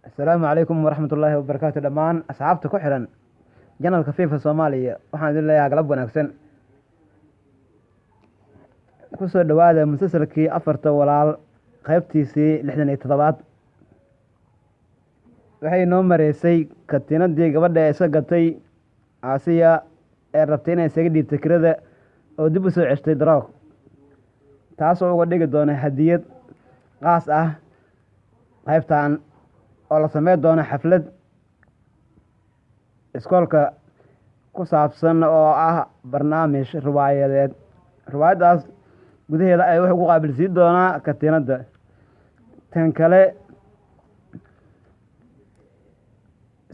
السلام عليكم ورحمة الله وبركاته دمان أصحابتا ku xiran janalka FIFA Soomaaliya waxaan idin leeyahay galab wanaagsan ku soo dhawaada musalsalkii afarta walaal qaybtiisii 67aad waxay noo mareysay katiinadii gabadha ee gatay Aasiya ee rabtay inay isaga dhiibto kirada oo dib u soo ceshtay Daroog taasoo uga dhigi doona hadiyad qaas ah qaybtan oo la sameyn doono xaflad iskoolka ku saabsan oo ah barnaamij riwaayadeed riwaayadaas gudaheeda ay wax ugu qaabilsiin doonaa katiinada tan kale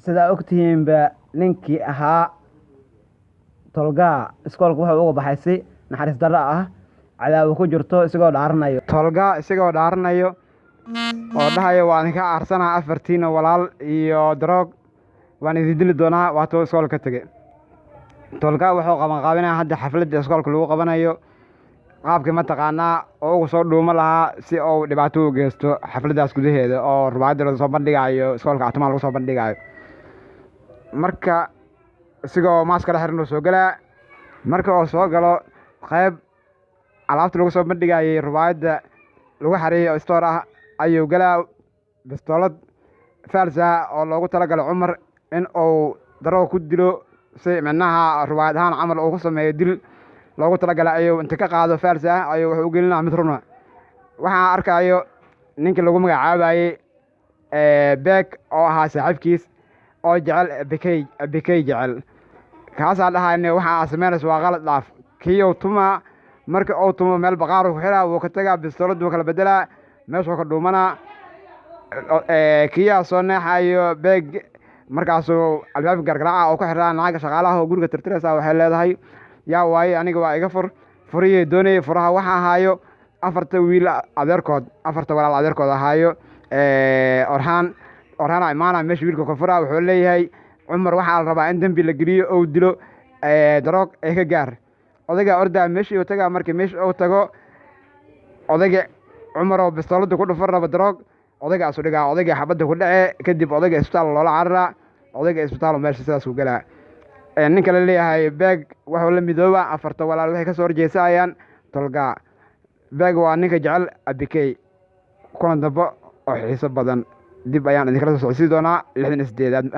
sida ogtihiinba ninkii ahaa tolga iskoolka wuxuu uga baxay si naxariis darro ah cadaawo ku jirto isagoo dhaaranayo oo dhahayo waan ka aarsanaha afartiina walaal iyo Daroog waan idin dili doonaa waatuu iskoolka tagay tolga wuxuu qabanqaabinayaa hadda xafladda iskoolka lagu qabanayo qaabkii mataqaanaa oo ugu soo dhuumo lahaa si uu dhibaato u geysto xafladdaas gudaheeda oo riwaayadda lagu soo bandhigayo iskoolka Atumaan lagu soo bandhigayo marka isigoo maaskara xiran uu soo galaa marka uu soo galo qayb alaabta lagu soo bandhigayay riwaayadda lagu xareeyay oo store ah ayuu galaa bistoolad falsa oo loogu talagalay Cumar in uu Daroog ku dilo si macnaha riwaayad ahaan camal uu ku sameeyo dil loogu talagalay ayuu inta ka qaado falsa ayuu wuxuu u gelinaa mid runa waxaan arkayo ninkii lagu magacaabayay Beek oo ahaa saaxiibkiis oo jecel BK jecel kaasa dhahaynay waxa sameynayso waa qalad dhaaf kiyo tuma marka uu tumo meel baqaar ku xiraa wuu ka tagaa bistoolad wuu kala bedelaa meesha ka dhuumana kiya soo neexayo Beek markaasuu albaabka gargaraaca oo ku xiraa naaga shaqaalaha oo guriga tirtiraysa waxay leedahay yaa waaye aniga waa iga furiyay doonay furaha waxa ahaayo afarta walaal adeerkood ahaayo Orhan imaana meesha wiilka ka furaa wuxuu leeyahay Cumar waxa la rabaa in dambi la geliyo oo dilo Daroog ee ka gaar odayga ordaa meeshii uu tagaa markii meesha uu tago odayga Cumar oo bistoolada ku dhufan raba Daroog odayga asu dhigaa odayga xabadda ku dhacay kadib odayga isbitaal loola cararaa odayga isbitaal meesha sidaas ku galaa ninka la leeyahay Beek wuxuu la midooba afarta walaal waxay ka soo horjeesayaan tolga Beek waa ninka jecel BK kuna dabo oo xiiso badan dib ayaan idin kala soo socodsiin doonaa 68aad